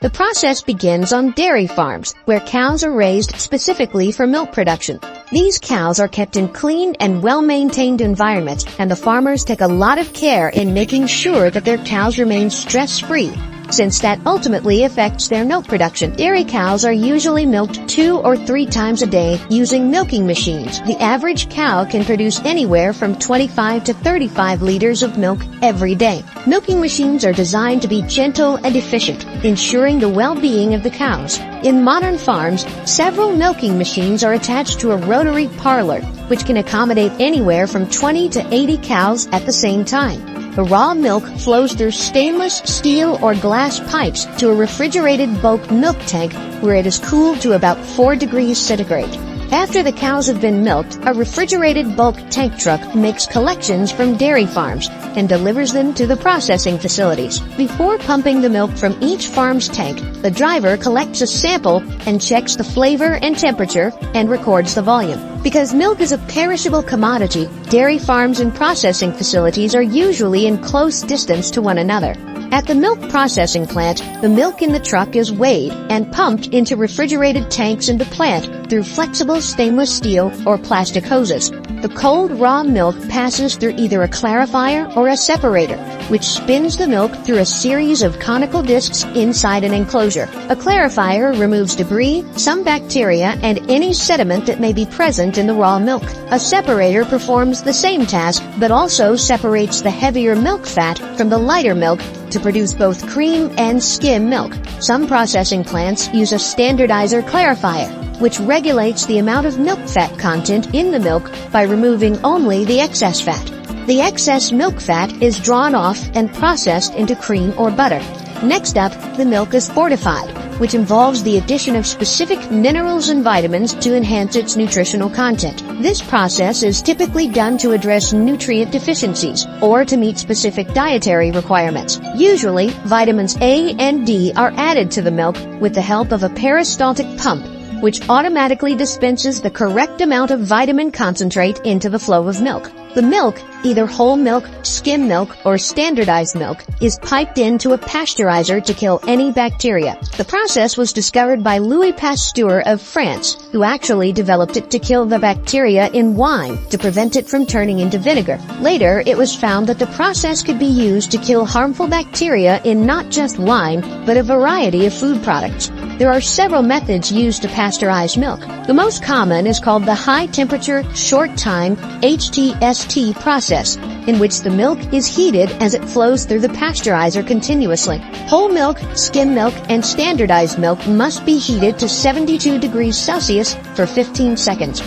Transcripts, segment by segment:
The process begins on dairy farms, where cows are raised specifically for milk production. These cows are kept in clean and well-maintained environments, and the farmers take a lot of care in making sure that their cows remain stress-free, since that ultimately affects their milk production. Dairy cows are usually milked 2 or 3 times a day using milking machines. The average cow can produce anywhere from 25 to 35 liters of milk every day. Milking machines are designed to be gentle and efficient, ensuring the well-being of the cows. In modern farms, several milking machines are attached to a rotary parlor, which can accommodate anywhere from 20 to 80 cows at the same time. The raw milk flows through stainless steel or glass pipes to a refrigerated bulk milk tank where it is cooled to about 4 degrees centigrade. After the cows have been milked, a refrigerated bulk tank truck makes collections from dairy farms and delivers them to the processing facilities. Before pumping the milk from each farm's tank, the driver collects a sample and checks the flavor and temperature and records the volume. Because milk is a perishable commodity, dairy farms and processing facilities are usually in close distance to one another. At the milk processing plant, the milk in the truck is weighed and pumped into refrigerated tanks in the plant through flexible stainless steel or plastic hoses. The cold raw milk passes through either a clarifier or a separator, which spins the milk through a series of conical discs inside an enclosure. A clarifier removes debris, some bacteria, and any sediment that may be present in the raw milk. A separator performs the same task, but also separates the heavier milk fat from the lighter milk to produce both cream and skim milk. Some processing plants use a standardizer clarifier, which regulates the amount of milk fat content in the milk by removing only the excess fat. The excess milk fat is drawn off and processed into cream or butter. Next up, the milk is fortified, which involves the addition of specific minerals and vitamins to enhance its nutritional content. This process is typically done to address nutrient deficiencies or to meet specific dietary requirements. Usually, vitamins A and D are added to the milk with the help of a peristaltic pump, which automatically dispenses the correct amount of vitamin concentrate into the flow of milk. The milk, either whole milk, skim milk, or standardized milk, is piped into a pasteurizer to kill any bacteria. The process was discovered by Louis Pasteur of France, who actually developed it to kill the bacteria in wine to prevent it from turning into vinegar. Later, it was found that the process could be used to kill harmful bacteria in not just wine, but a variety of food products. There are several methods used to pasteurize milk. The most common is called the high-temperature, short-time HTST process, in which the milk is heated as it flows through the pasteurizer continuously. Whole milk, skim milk, and standardized milk must be heated to 72 degrees Celsius for 15 seconds.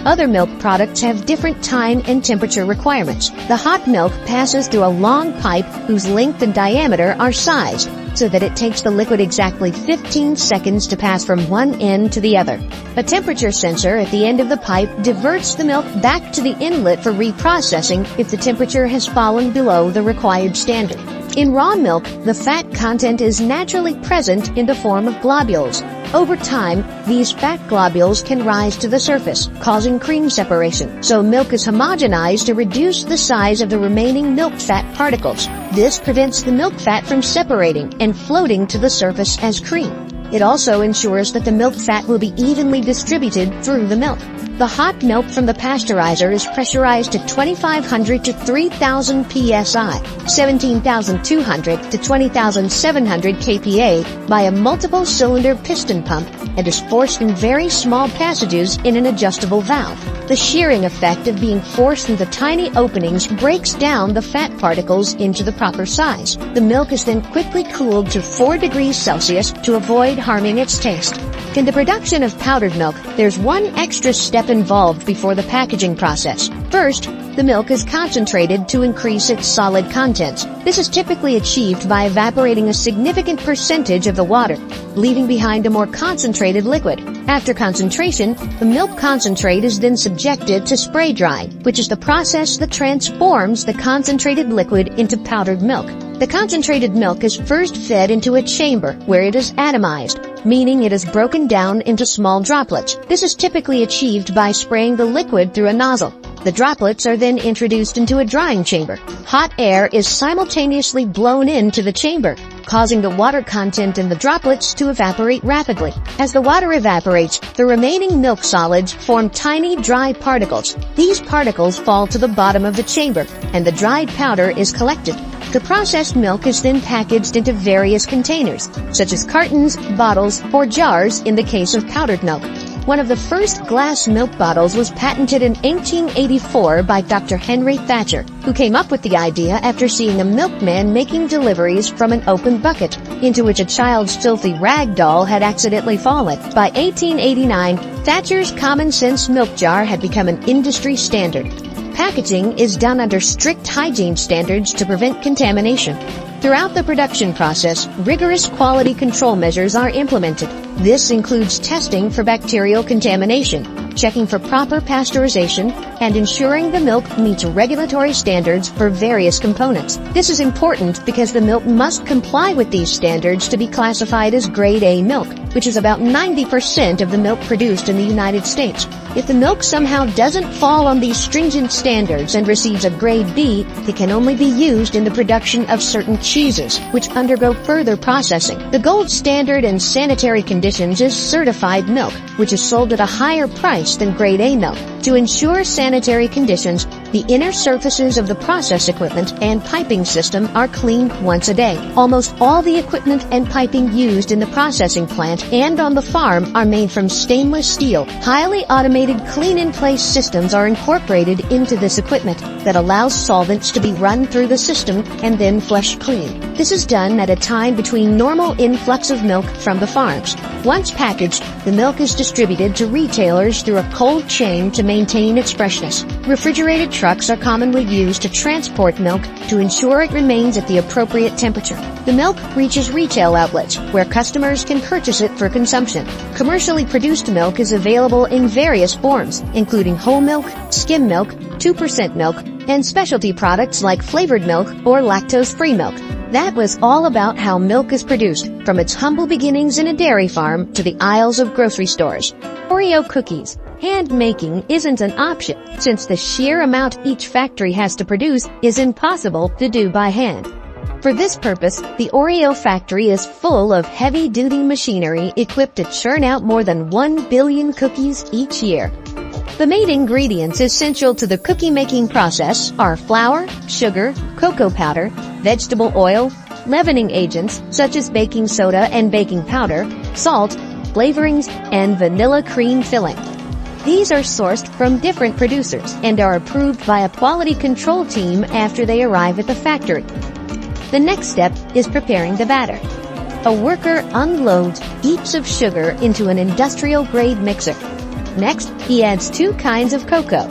Other milk products have different time and temperature requirements. The hot milk passes through a long pipe whose length and diameter are sized, so that it takes the liquid exactly 15 seconds to pass from one end to the other. A temperature sensor at the end of the pipe diverts the milk back to the inlet for reprocessing if the temperature has fallen below the required standard. In raw milk, the fat content is naturally present in the form of globules. Over time, these fat globules can rise to the surface, causing cream separation. So milk is homogenized to reduce the size of the remaining milk fat particles. This prevents the milk fat from separating and floating to the surface as cream. It also ensures that the milk fat will be evenly distributed through the milk. The hot milk from the pasteurizer is pressurized to 2,500 to 3,000 psi, 17,200 to 20,700 kPa by a multiple-cylinder piston pump and is forced in very small passages in an adjustable valve. The shearing effect of being forced into tiny openings breaks down the fat particles into the proper size. The milk is then quickly cooled to 4 degrees Celsius to avoid harming its taste. In the production of powdered milk, there's one extra step involved before the packaging process. First, the milk is concentrated to increase its solid contents. This is typically achieved by evaporating a significant percentage of the water, leaving behind a more concentrated liquid. After concentration, the milk concentrate is then subjected to spray drying, which is the process that transforms the concentrated liquid into powdered milk. The concentrated milk is first fed into a chamber where it is atomized, meaning it is broken down into small droplets. This is typically achieved by spraying the liquid through a nozzle. The droplets are then introduced into a drying chamber. Hot air is simultaneously blown into the chamber, causing the water content in the droplets to evaporate rapidly. As the water evaporates, the remaining milk solids form tiny dry particles. These particles fall to the bottom of the chamber, and the dried powder is collected. The processed milk is then packaged into various containers, such as cartons, bottles, or jars in the case of powdered milk. One of the first glass milk bottles was patented in 1884 by Dr. Henry Thatcher, who came up with the idea after seeing a milkman making deliveries from an open bucket, into which a child's filthy rag doll had accidentally fallen. By 1889, Thatcher's common sense milk jar had become an industry standard. Packaging is done under strict hygiene standards to prevent contamination. Throughout the production process, rigorous quality control measures are implemented. This includes testing for bacterial contamination, checking for proper pasteurization, and ensuring the milk meets regulatory standards for various components. This is important because the milk must comply with these standards to be classified as Grade A milk, which is about 90% of the milk produced in the United States. If the milk somehow doesn't fall on these stringent standards and receives a Grade B, it can only be used in the production of certain cheeses, which undergo further processing. The gold standard in sanitary conditions is certified milk, which is sold at a higher price than Grade A milk. To ensure sanitary conditions, the inner surfaces of the process equipment and piping system are cleaned once a day. Almost all the equipment and piping used in the processing plant and on the farm are made from stainless steel. Highly automated clean-in-place systems are incorporated into this equipment that allows solvents to be run through the system and then flushed clean. This is done at a time between normal influx of milk from the farms. Once packaged, the milk is distributed to retailers through a cold chain to maintain its freshness. Refrigerated trucks are commonly used to transport milk to ensure it remains at the appropriate temperature. The milk reaches retail outlets where customers can purchase it for consumption. Commercially produced milk is available in various forms, including whole milk, skim milk, 2% milk, and specialty products like flavored milk or lactose-free milk. That was all about how milk is produced, from its humble beginnings in a dairy farm to the aisles of grocery stores. Oreo cookies. Hand making isn't an option, since the sheer amount each factory has to produce is impossible to do by hand. For this purpose, the Oreo factory is full of heavy-duty machinery equipped to churn out more than 1 billion cookies each year. The main ingredients essential to the cookie-making process are flour, sugar, cocoa powder, vegetable oil, leavening agents such as baking soda and baking powder, salt, flavorings, and vanilla cream filling. These are sourced from different producers and are approved by a quality control team after they arrive at the factory. The next step is preparing the batter. A worker unloads heaps of sugar into an industrial-grade mixer. Next, he adds 2 kinds of cocoa.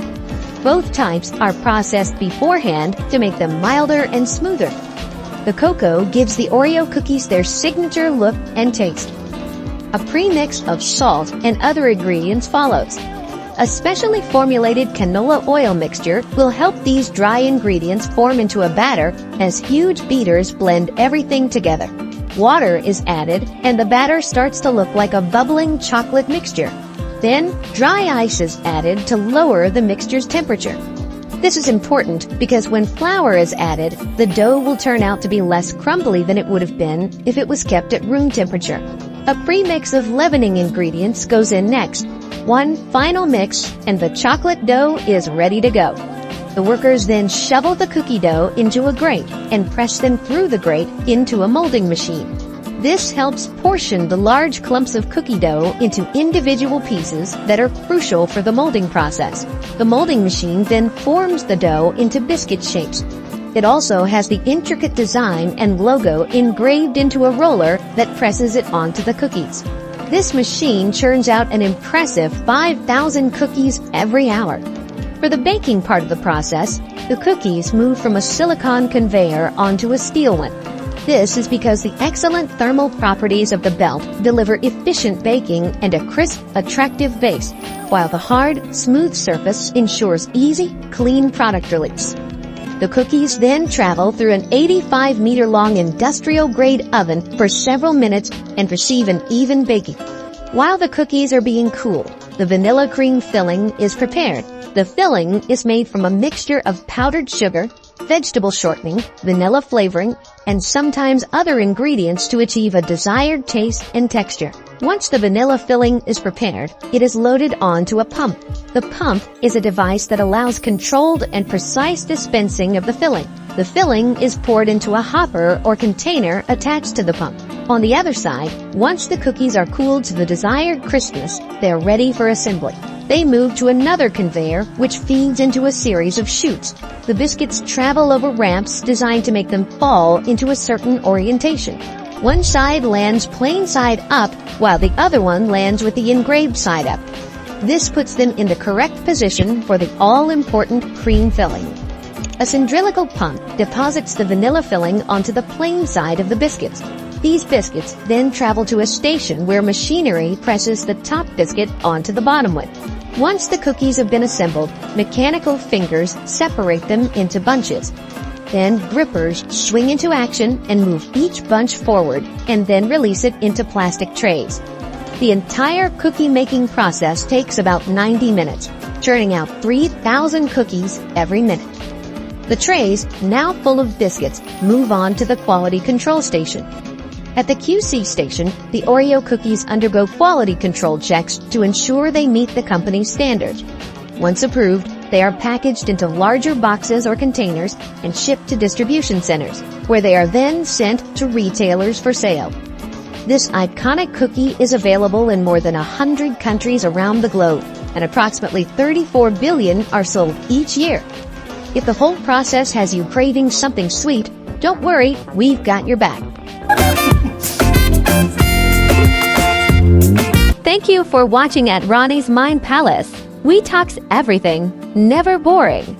Both types are processed beforehand to make them milder and smoother. The cocoa gives the Oreo cookies their signature look and taste. A premix of salt and other ingredients follows. A specially formulated canola oil mixture will help these dry ingredients form into a batter as huge beaters blend everything together. Water is added and the batter starts to look like a bubbling chocolate mixture. Then, dry ice is added to lower the mixture's temperature. This is important because when flour is added, the dough will turn out to be less crumbly than it would have been if it was kept at room temperature. A premix of leavening ingredients goes in next. One final mix, and the chocolate dough is ready to go. The workers then shovel the cookie dough into a grate and press them through the grate into a molding machine. This helps portion the large clumps of cookie dough into individual pieces that are crucial for the molding process. The molding machine then forms the dough into biscuit shapes. It also has the intricate design and logo engraved into a roller that presses it onto the cookies. This machine churns out an impressive 5,000 cookies every hour. For the baking part of the process, the cookies move from a silicone conveyor onto a steel one. This is because the excellent thermal properties of the belt deliver efficient baking and a crisp, attractive base, while the hard, smooth surface ensures easy, clean product release. The cookies then travel through an 85-meter-long industrial-grade oven for several minutes and receive an even baking. While the cookies are being cooled, the vanilla cream filling is prepared. The filling is made from a mixture of powdered sugar, vegetable shortening, vanilla flavoring, and sometimes other ingredients to achieve a desired taste and texture. Once the vanilla filling is prepared, it is loaded onto a pump. The pump is a device that allows controlled and precise dispensing of the filling. The filling is poured into a hopper or container attached to the pump. On the other side, once the cookies are cooled to the desired crispness, they are ready for assembly. They move to another conveyor, which feeds into a series of chutes. The biscuits travel over ramps designed to make them fall into a certain orientation. One side lands plain side up, while the other one lands with the engraved side up. This puts them in the correct position for the all-important cream filling. A cylindrical pump deposits the vanilla filling onto the plain side of the biscuits. These biscuits then travel to a station where machinery presses the top biscuit onto the bottom one. Once the cookies have been assembled, mechanical fingers separate them into bunches. Then grippers swing into action and move each bunch forward and then release it into plastic trays. The entire cookie-making process takes about 90 minutes, churning out 3,000 cookies every minute. The trays, now full of biscuits, move on to the quality control station. At the QC station, the Oreo cookies undergo quality control checks to ensure they meet the company's standards. Once approved, they are packaged into larger boxes or containers and shipped to distribution centers, where they are then sent to retailers for sale. This iconic cookie is available in more than 100 countries around the globe, and approximately 34 billion are sold each year. If the whole process has you craving something sweet, don't worry, we've got your back. Thank you for watching at Ronnie's Mind Palace. We talks everything, never boring.